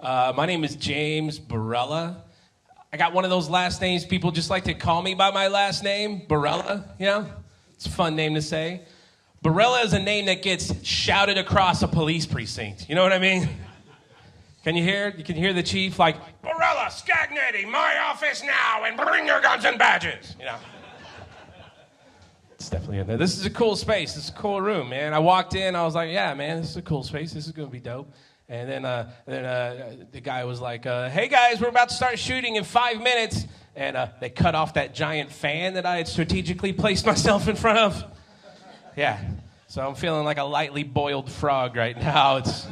My name is James Barella. I got one of those last names people just like to call me by my last name, Barella, It's a fun name to say. Barella is a name that gets shouted across a police precinct. You know what I mean? Can you hear it? You can hear the chief like, Barella, Scagnetti, my office now, and bring your guns and badges, It's definitely in there. This is a cool space. This is a cool room, man. I walked in, I was like, yeah, man, this is a cool space. This is going to be dope. And then the guy was like, hey, guys, we're about to start shooting in 5 minutes. And they cut off that giant fan that I had strategically placed myself in front of. Yeah. So I'm feeling like a lightly boiled frog right now. It's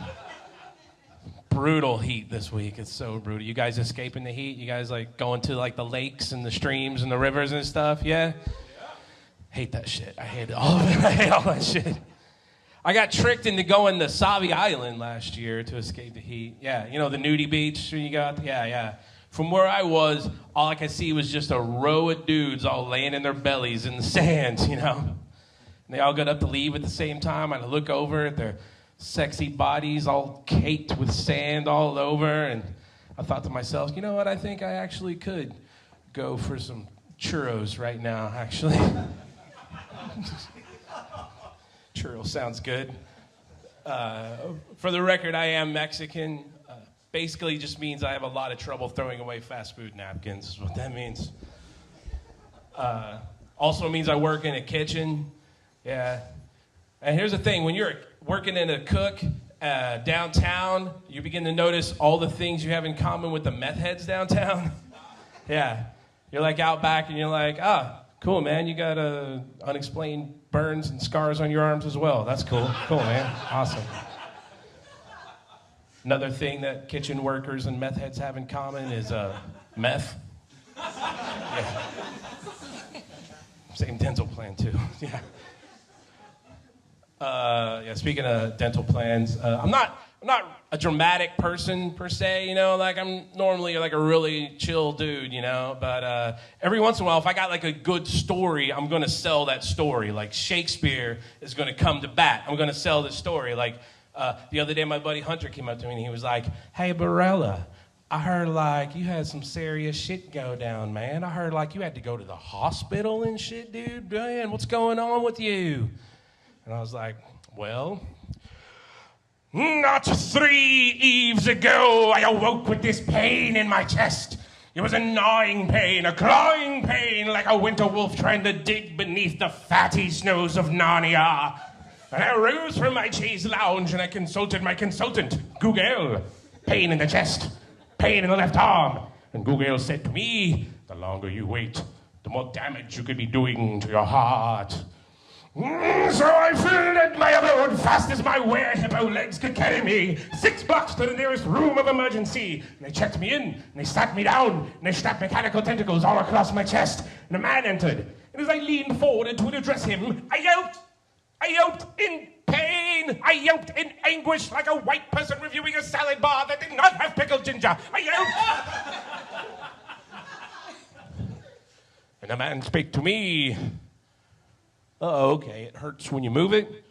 brutal heat this week. It's so brutal. You guys escaping the heat? You guys like going to like the lakes and the streams and the rivers and stuff? Yeah? Hate that shit. I hate all of it. I hate all that shit. I got tricked into going to Savi Island last year to escape the heat. Yeah, you know the nudie beach you got? Yeah. From where I was, all I could see was just a row of dudes all laying in their bellies in the sand, And they all got up to leave at the same time. I look over at their sexy bodies all caked with sand all over, and I thought to myself, you know what? I think I actually could go for some churros right now, actually. Churro sounds good. For the record, I am Mexican. Basically just means I have a lot of trouble throwing away fast food napkins, is what that means. Also means I work in a kitchen. Yeah. And here's the thing, when you're working in a cook downtown, you begin to notice all the things you have in common with the meth heads downtown. Yeah. You're like out back and you're like, cool, man, you got unexplained burns and scars on your arms as well. That's cool. Cool, man. Awesome. Another thing that kitchen workers and meth heads have in common is meth. Yeah. Same dental plan, too. Yeah. Speaking of dental plans, I'm not a dramatic person per se, like I'm normally like a really chill dude, but every once in a while, if I got like a good story, I'm going to sell that story. Like Shakespeare is going to come to bat. I'm going to sell this story. Like the other day, my buddy Hunter came up to me and he was like, hey, Barella, I heard like you had some serious shit go down, man. I heard like you had to go to the hospital and shit, dude. Man, what's going on with you? And I was like, well, not 3 eves ago, I awoke with this pain in my chest. It was a gnawing pain, a clawing pain, like a winter wolf trying to dig beneath the fatty snows of Narnia. And I rose from my chaise lounge and I consulted my consultant, Google. Pain in the chest, pain in the left arm. And Google said to me, the longer you wait, the more damage you could be doing to your heart. So I filled my other one fast as my were-hippo legs could carry me. 6 blocks to the nearest room of emergency. And they checked me in, and they sat me down, and they strapped mechanical tentacles all across my chest. And a man entered. And as I leaned forward to address him, I yelped. I yelped in pain. I yelped in anguish like a white person reviewing a salad bar that did not have pickled ginger. I yelped. And the man spake to me. Oh, okay, it hurts when you move it.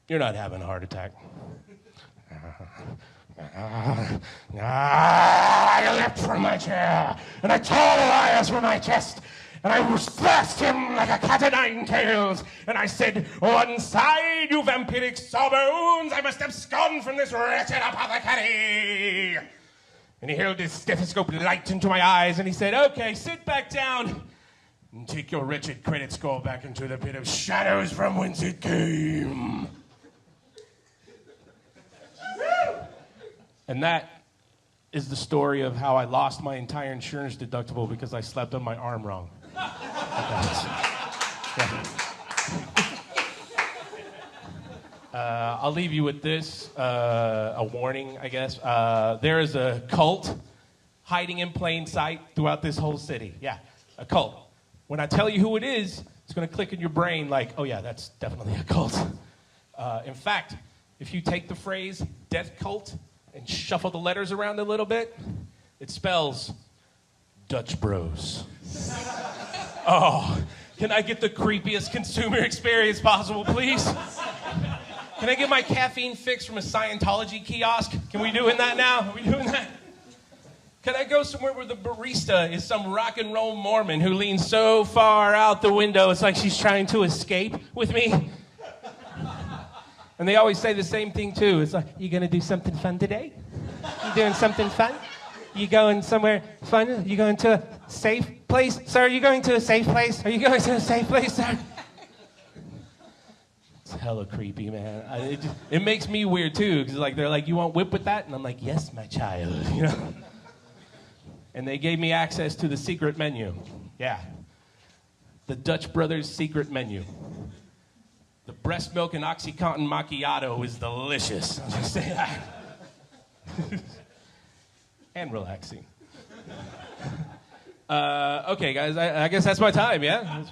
You're not having a heart attack. I leapt from my chair, and I tore the wires from my chest, and I thrust him like a cat o' nine tails, and I said, one side, you vampiric sawbones, I must abscond from this wretched apothecary. And he held his stethoscope light into my eyes, and he said, okay, sit back down. And take your wretched credit score back into the pit of shadows from whence it came. And that is the story of how I lost my entire insurance deductible because I slept on my arm wrong. I'll leave you with this, a warning, I guess. There is a cult hiding in plain sight throughout this whole city. Yeah, a cult. When I tell you who it is, it's going to click in your brain like, oh yeah, that's definitely a cult. In fact, if you take the phrase death cult and shuffle the letters around a little bit, it spells Dutch Bros. Oh, can I get the creepiest consumer experience possible, please? Can I get my caffeine fix from a Scientology kiosk? Can we doing that now? Are we doing that? Can I go somewhere where the barista is some rock and roll Mormon who leans so far out the window, it's like she's trying to escape with me? And they always say the same thing, too. It's like, you gonna do something fun today? You doing something fun? You going somewhere fun? You going to a safe place? Sir, are you going to a safe place? Are you going to a safe place, sir? It's hella creepy, man. It makes me weird, too, because like, they're like, you want whip with that? And I'm like, yes, my child, you know? And they gave me access to the secret menu. Yeah. The Dutch Brothers secret menu. The breast milk and OxyContin macchiato is delicious. I'll just say that. And relaxing. Okay, guys, I guess that's my time, yeah?